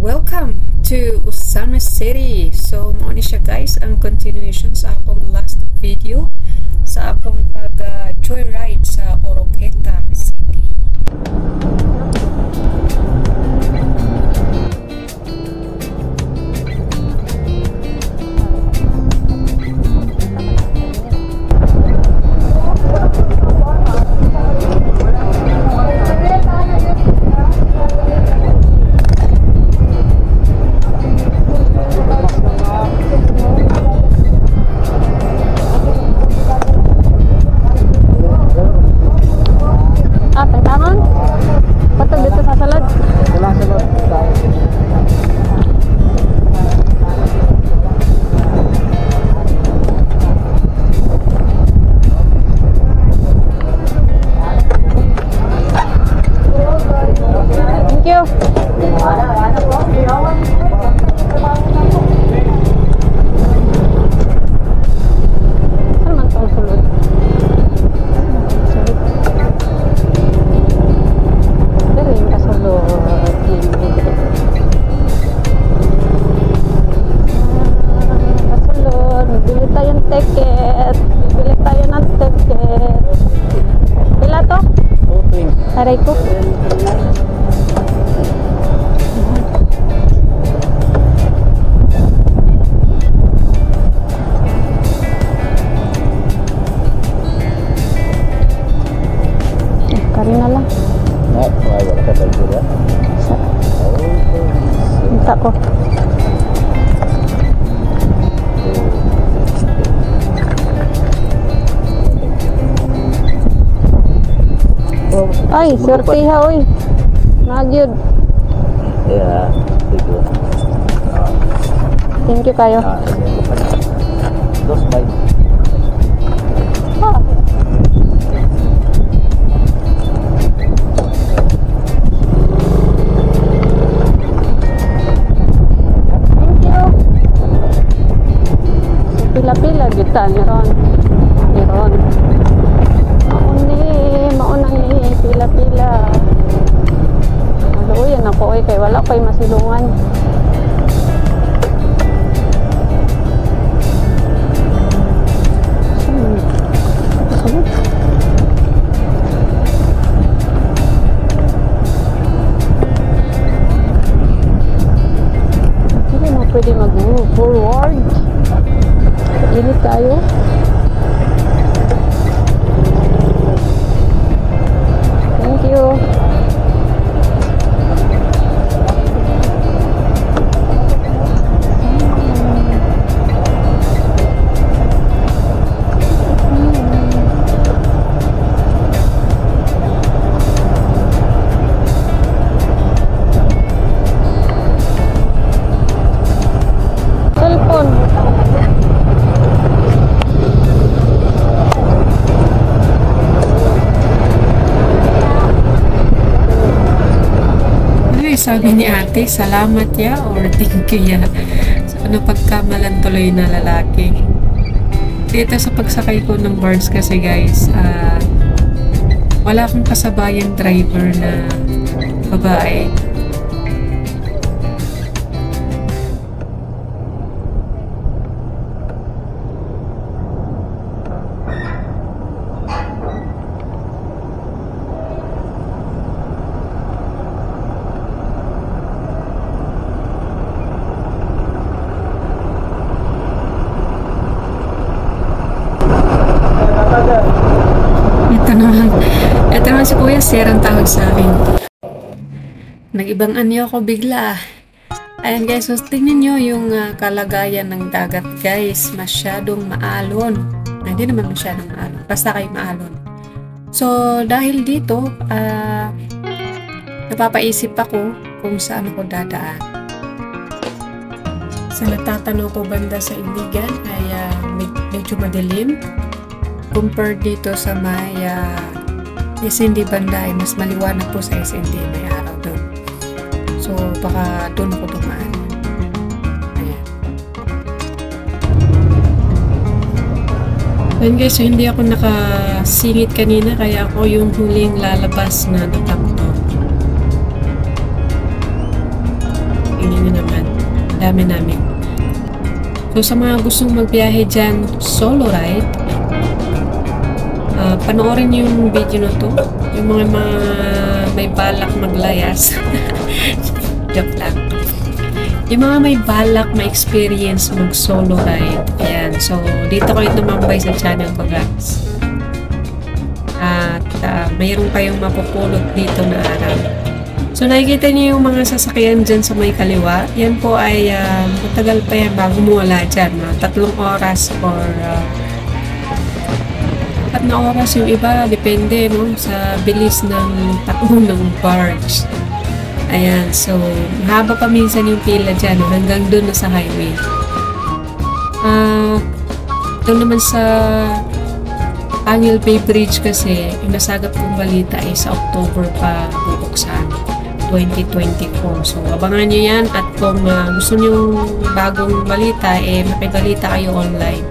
Welcome to Usama City. So, mo ni siya guys ang continuation sa akong last video sa akong pag-joyride sa Oroqueta City. Aray ko. Kari na lang. Wala ka tayo dito. Minta ko. Ay, sortiha oy. Nagyud. Yeah, sige. Thank you kayo. Dos bye. Ah. Thank you. Pila-pila kita ni Ron. Maunang ni pila-pila. Maluyan ako kay wala pa'y masilungan. Hindi mo pwede mag-move forward. Init tayo. Thank you. Cellphone. Sabi ni ate, salamat ya or thank you ya. So, ano pagkamalan tuloy na lalaki. Dito sa pagsakay ko ng bars kasi guys, wala akong kasabayang driver na babae. Ito naman si Kuya Sir ang tawag sa akin. Nag-ibang anyo ako bigla. Ayan guys, so tingnan nyo yung kalagayan ng dagat guys. Masyadong maalon. Hindi naman masyadong maalon. Basta kayo maalon. So dahil dito, napapaisip ako kung saan ako dadaan. Sa natatanaw ko banda sa Iligan ay medyo madilim. Compared dito sa may SND banda ay mas maliwanag po sa SND, may araw doon. So baka doon ako dumaan. Ayan. Ayan guys, so hindi ako nakasingit kanina kaya ako yung huling lalabas na nakamotor. Tingnan dami namin. So sa mga gustong magbiyahe dyan, solo ride, panoorin yung video na to. Yung mga may balak maglayas. Joke lang. Yung mga may balak, may experience mag-solo ride. Ayan. So, dito kayo tumambay sa channel ko, guys. At mayroon kayong mapupulot dito na araw. So, nakikita niyo yung mga sasakyan dyan sa may kaliwa. Yan po ay matagal pa yan bago mawala dyan. 3 oras or 4 na oras yung iba. Depende no, sa bilis ng takbo ng barge. Ayan, so mahaba pa minsan yung pila dyan hanggang doon na sa highway. Doon naman sa Angel Bay Bridge kasi, yung nasagap kong balita ay sa October pa bubuksan, 2024. So abangan nyo yan at kung gusto nyo bagong balita, makibalita kayo online.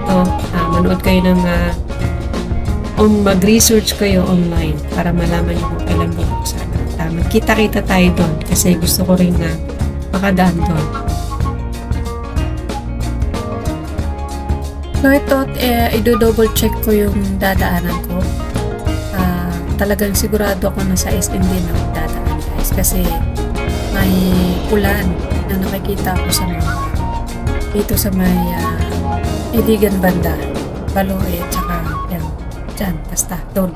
So, manood kayo ng mag-research kayo online para malaman nyo kung kailan bubuksan. Magkita-kita tayo doon kasi gusto ko rin na makadaan doon. So ito, i-double check ko yung dadaanan ko. Talagang sigurado ako na sa SM din ako dadaan, guys, kasi may ulan na nakikita ko sa mga dito sa may Iligan banda, Baloy at saka yan, dyan, basta doon.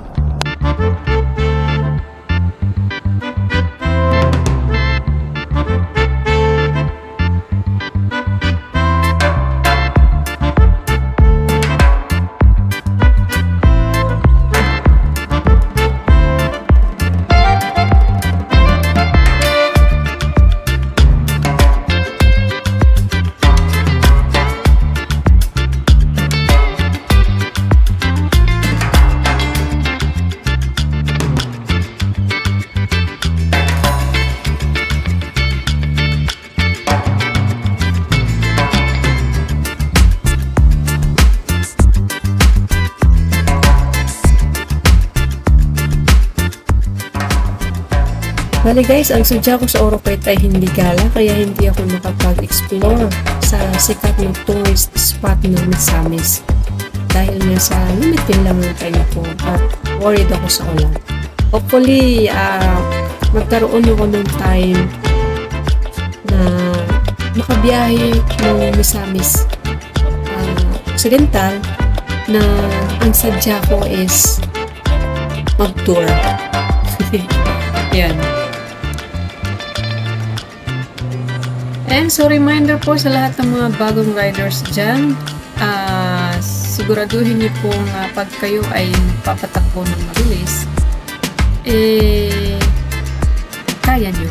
Bali guys, ang sadya ko sa Oroqueta ay hindi gala, kaya hindi ako nakapag-explore sa sikat ng tourist spot ng Misamis. Dahil nga sa limited lang ang time ko at worried ako sa ulan. Hopefully, magkaroon ako ng time na makabiyahe ng Misamis Occidental na ang sadya ko is mag-tour. Yan. And so reminder po sa lahat ng mga bagong riders dyan, siguraduhin niyo pong pag kayo ay papatakbo ng mabilis, kaya niyo.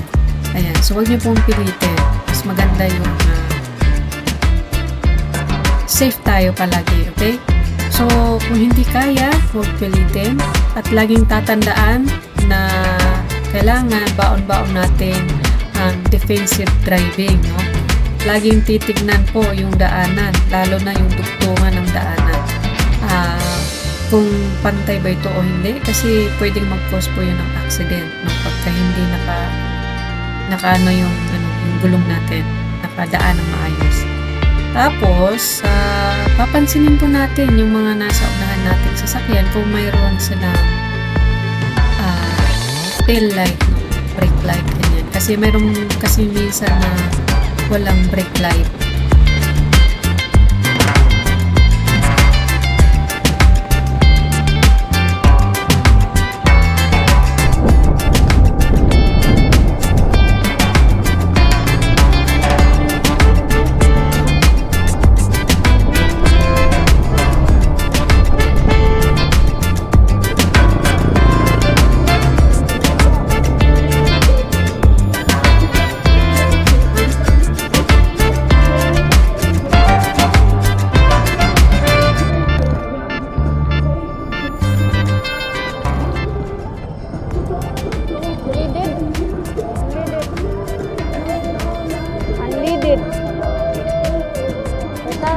Ayan, so huwag niyo pong pilitin. Mas maganda yung safe tayo palagi, okay? So kung hindi kaya, huwag pilitin at laging tatandaan na kailangan baon-baon natin defensive driving, no? Laging titignan po yung daanan, lalo na yung dugtungan ng daanan. Kung pantay ba ito o hindi, kasi pwedeng mag-cause po yun ng accident, no? Pagka hindi naka yung gulong natin, nakadaan ng maayos. Tapos, papansinin po natin yung mga nasa unahan nating sasakyan kung mayroon silang tail light, no? Brake light, ganyan. Kasi mayroon kasi minsan na walang brake light.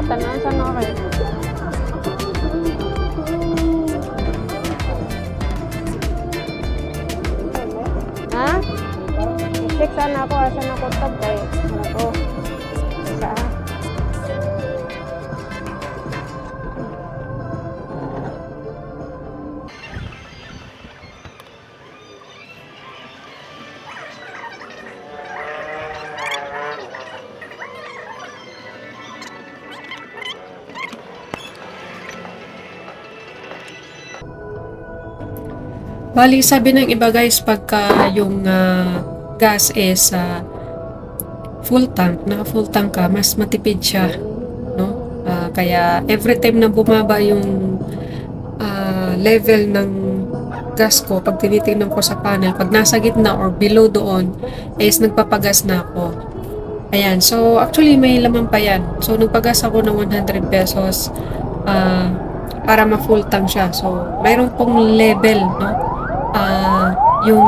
Tanong sa Nore. Ha? I-check sana ako. Asan ako tab kayo. Ano ko? Bali, sabi ng iba guys, pagka yung gas is full tank, naka full tank ka, mas matipid siya, no? Kaya every time na bumaba yung level ng gas ko, pag tinitingnan ko sa panel, pag nasa gitna or below doon, is nagpapagas na ako. Ayan, so actually may laman pa yan. So nagpagas ako ng 100 pesos para ma-full tank siya. So mayroon pong level, no? Yung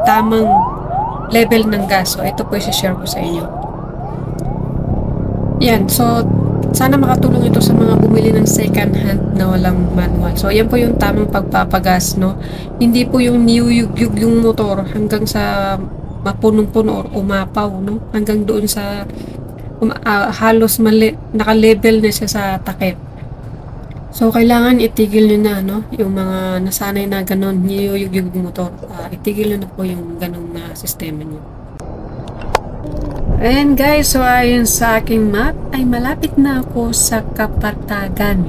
tamang level ng gas. So ito po i-share ko sa inyo. Yan, so sana makatulong ito sa mga bumili ng second hand na walang manual. So yan po yung tamang pagpapagas, no? Hindi po yung niyuyug-yug yung motor hanggang sa mapunong-puno or umapaw, no? Hanggang doon sa halos naka-level na siya sa takip. So, kailangan itigil nyo na, no? Yung mga nasanay na ganon, niyuyug-yug yung motor. Itigil nyo na po yung ganong sistema nyo. And guys, so ayon sa aking map, ay malapit na ako sa Kapatagan.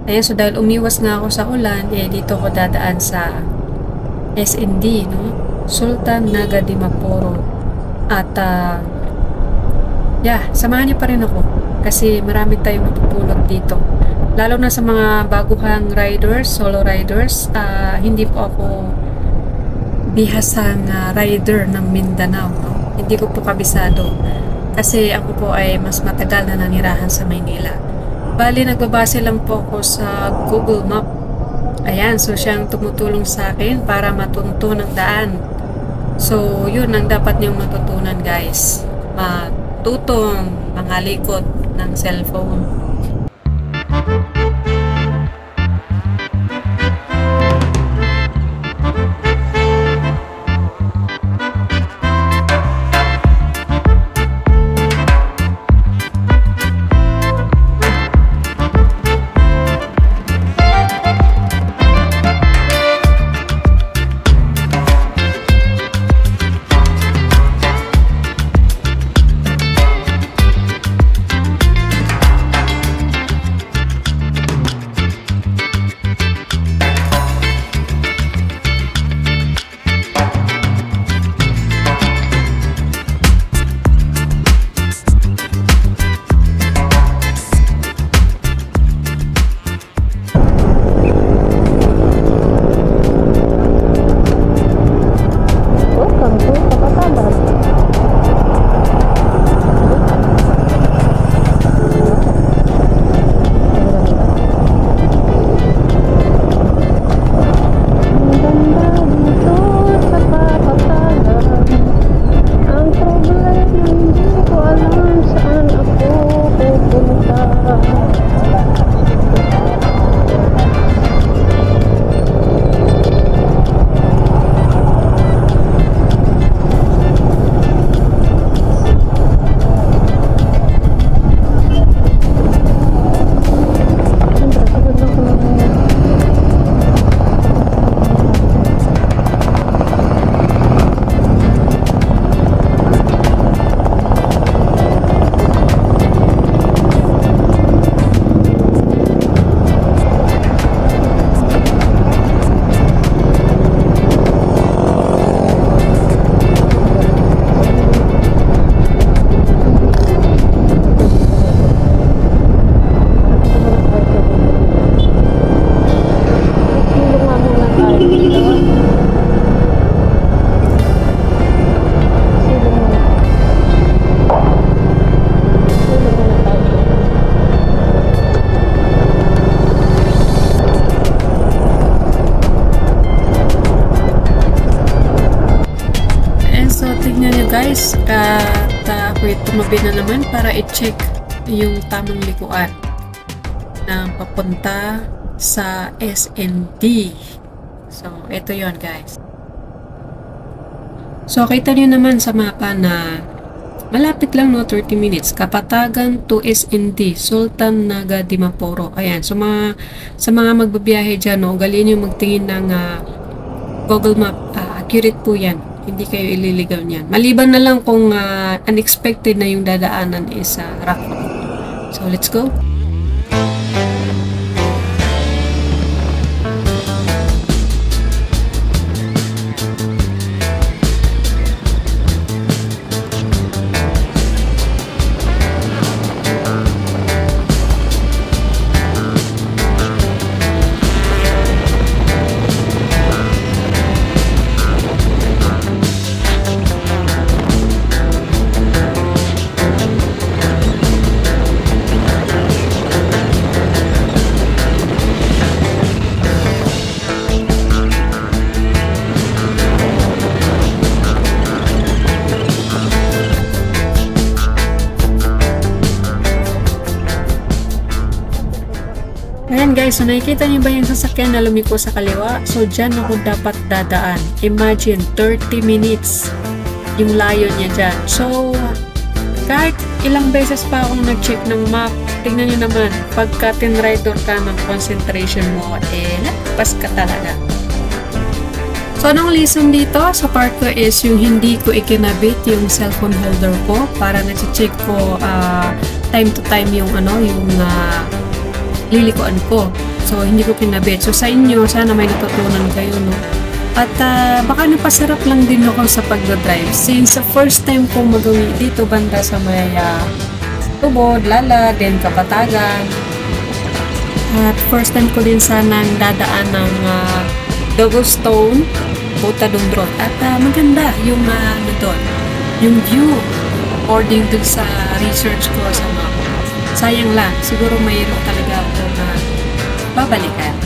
Ayan, so dahil umiwas nga ako sa ulan, dito ko dadaan sa SND, no? Sultan Naga Dimaporo. At, samahan niyo pa rin ako. Kasi marami tayong matutulog dito. Lalo na sa mga baguhang riders, solo riders, hindi po ako bihasang rider ng Mindanao, no? Hindi ko po kabisado. Kasi ako po ay mas matagal na nanirahan sa Maynila. Bali, nagbabase lang po ako sa Google Map. Ayan, so siyang tumutulong sa akin para matunto ng daan. So, yun ang dapat niyong matutunan, guys. Matutong mangalikot ng cellphone. Guys, ako'y tumabi na naman para i-check yung tamang likuan na papunta sa SND. So, ito yon guys. So, kita nyo naman sa mapa na malapit lang, no, 30 minutes. Kapatagan to SND, Sultan Naga Dimaporo. Ayan, so sa mga magbabiyahe dyan, no, ugaliin nyo magtingin ng Google Map. Accurate po yan. Hindi kayo ililigaw niyan. Maliban na lang kung unexpected na yung dadaanan is rough road. So, let's go. Ayan guys, so nakikita niyo ba yung sasakyan na lumiko sa kaliwa? So dyan ako dapat dadaan. Imagine, 30 minutes yung layo niya dyan. So, kahit ilang beses pa akong nag-check ng map, tingnan nyo naman, pagka tinrider ka ng concentration mo, lapas ka talaga. So, anong lesson dito sa part ko is yung hindi ko ikinabit yung cellphone holder ko para nag-check ko time to time yung lilikuan ko. So, hindi ko kinabit. So, sa inyo, sana may natutunan kayo, no? At baka napasarap lang din ako sa pag-drive. Since the first time ko magawi dito banda sa may Tubod, Lala, then Kapatagan. At first time ko din sanang dadaan ng Dogostone, Botadondrot. At maganda yung doon, yung view according dun sa research ko sa map. Sayang lang, siguro mayroon talaga ako na babalikan.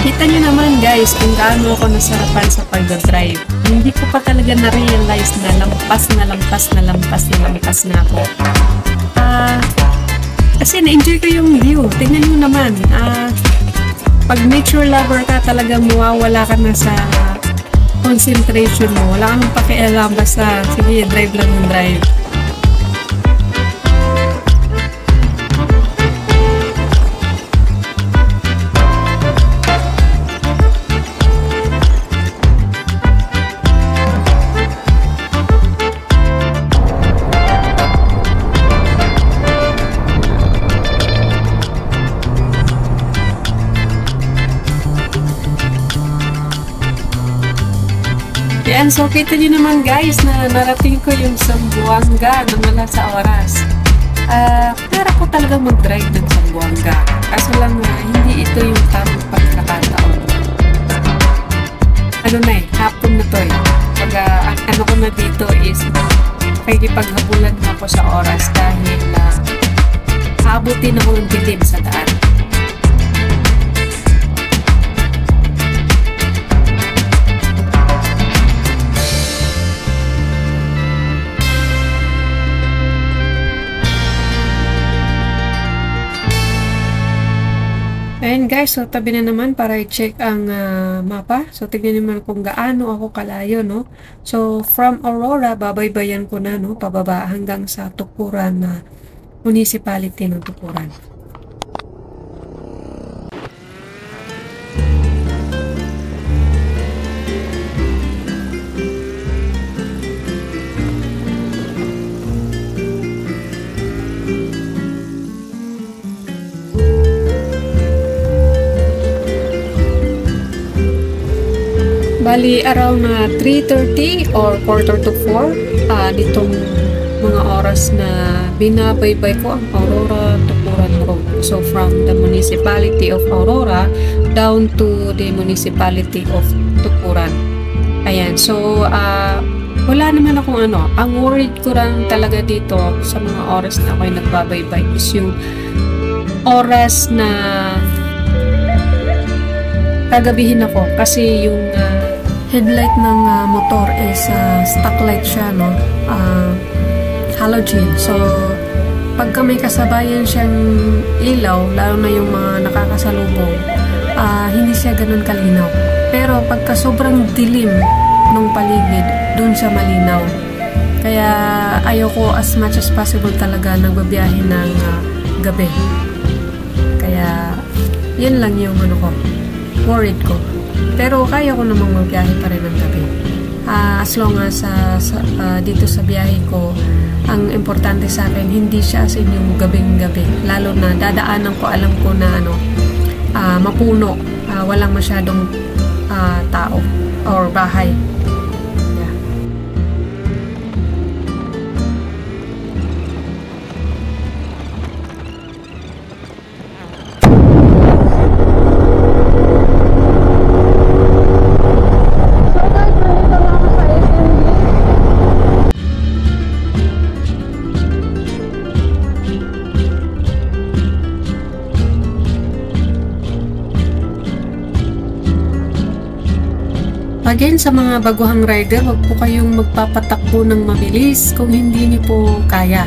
Kita nyo naman guys kung gaano ako nasarapan sa pag-drive. Hindi ko pa talaga na-realize na lampas na ako. Kasi na-enjoy ko yung view. Tingnan nyo naman. Pag nature lover ka, talagang mawawala ka na sa concentration mo. Wala kang pakialam. Basta, sige, drive lang ng drive. Yan, so kita nyo naman guys na narating ko yung Zamboanga na wala sa oras. Pero ako talaga mag-drive ng Zamboanga. Kaso lang hindi ito yung tamang pagkakataon. Hapon na to eh. Pag ano ko na dito is pakikipaghabulan ako sa oras dahil abutin ako ng dilim sa daan. Ayan guys, so tabi na naman para i-check ang mapa. So tignan naman kung gaano ako kalayo, no? So from Aurora, babaybayan ko na, no? Pababa hanggang sa Tukuran na municipality ng Tukuran. Bali, around 3:30 or 3:45 ditong mga oras na binabaybay ko ang Aurora Tukuran Road. So, from the municipality of Aurora down to the municipality of Tukuran. Ayan. So, wala naman akong ang worried ko lang talaga dito sa mga oras na ako'y nagbabaybay is yung oras na kagabihin ako. Kasi yung headlight ng motor is stock light siya, no? Halogen. So, pagka may kasabayan siyang ilaw, lalo na yung mga nakakasalubong, hindi siya ganun kalinaw. Pero pagka sobrang dilim ng paligid, dun siya malinaw. Kaya ayoko as much as possible talaga nagbabiyahe ng gabi. Kaya, yun lang yung worried ko. Pero kaya ko namang magbiyahe pa rin ng gabi. As long as dito sa biyahe ko, ang importante sa akin, hindi siya as in yung gabing-gabi. Lalo na dadaanan ko, alam ko na mapuno, walang masyadong tao or bahay. Yeah. So guys, nandito na ako sa SMB. Again, sa mga baguhang rider, wag po kayong magpapatakbo ng mabilis kung hindi niyo po kaya.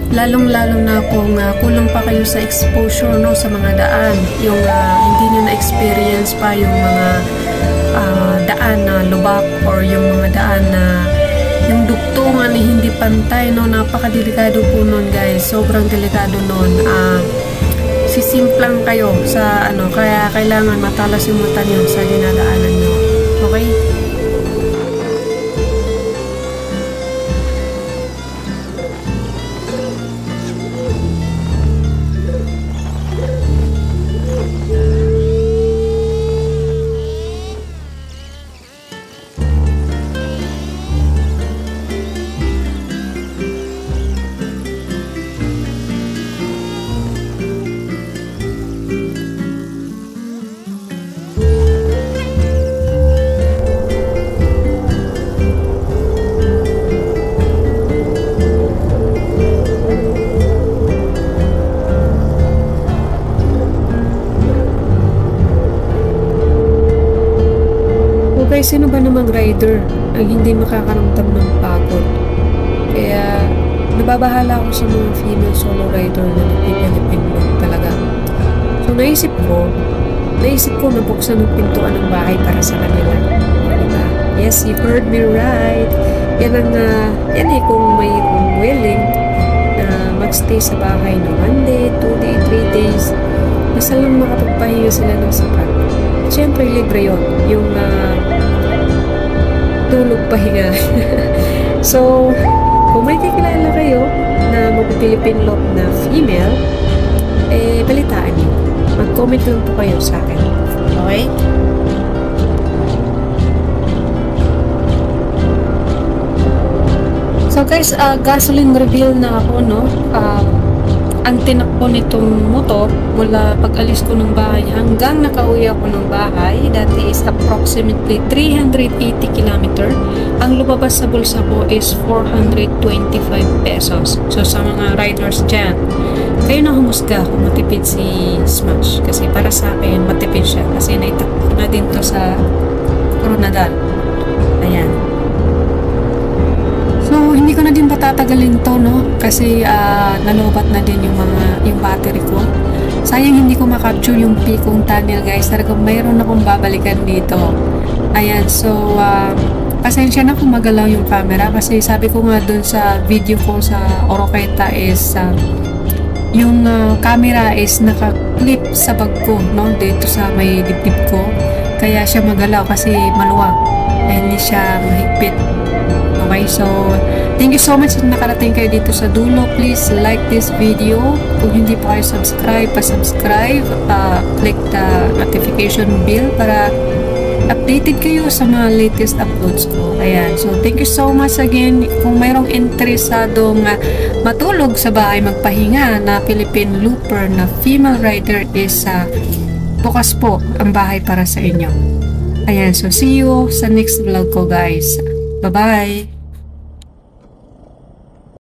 Lalong-lalo na kung kulang pa kayo sa exposure, no, sa mga daan. Yung hindi niyo na-experience pa yung mga daan na lubak or yung mga daan na yung dugtungan na hindi pantay, no. Napakadelikado po nun, guys. Sobrang delikado nun. Sisimplang kayo sa kaya kailangan matalas yung mata niyo sa dinadaanan niyo. Okay? Guys, sino ba namang rider ang hindi makakaramdam ng pagod? Kaya nababahala ako sa mga female solo rider na nagpipilipin talaga. So naisip ko na buksan ng pintuan ng bahay para sa kanila. Diba? Yes, you heard me right. Yan kung may willing na magstay sa bahay na 1 day, 2 day, 3 days, basta lang makapagpahinga sila ng sapat. Siyempre, libre yun. Yung tulog pahinga. So, kung may kakilala kayo na mag-Philippine loop na female, balitaan niyo. Mag-comment lang po kayo sa akin. Okay? So guys, gasoline reveal na ako, no? Ang tinakbo nitong motor mula pag-alis ko ng bahay hanggang nakauwi ako ng bahay dati is approximately 380 km. Ang lumabas sa bulsa ko is 425 pesos. So sa mga riders dyan, kayo na humusga kung matipid si Smash. Kasi para sa akin, matipid siya. Kasi naitakbo na din to sa Coronadal. Ayan. So, hindi ko na din patatagalin to, no? Kasi nalobat na din yung battery ko. Sayang hindi ko makapture yung pikong tunnel, guys. Talagang mayroon akong babalikan dito. Ayan, so pasensya na kung magalaw yung camera kasi sabi ko nga dun sa video ko sa Oroqueta is yung camera is naka-clip sa bag ko, no? Dito sa may dibdib ko. Kaya siya magalaw kasi maluwag. Hindi siya mahigpit. Okay, so thank you so much na nakarating kayo dito sa dulo. Please like this video. Kung hindi pa kayo subscribe, pa-subscribe. Click the notification bell para updated kayo sa mga latest uploads ko. Ayan, so thank you so much again. Kung mayroong interesadong matulog sa bahay, magpahinga na Philippine looper na female rider is bukas po ang bahay para sa inyo. Ayan, so see you sa next vlog ko, guys. Bye-bye!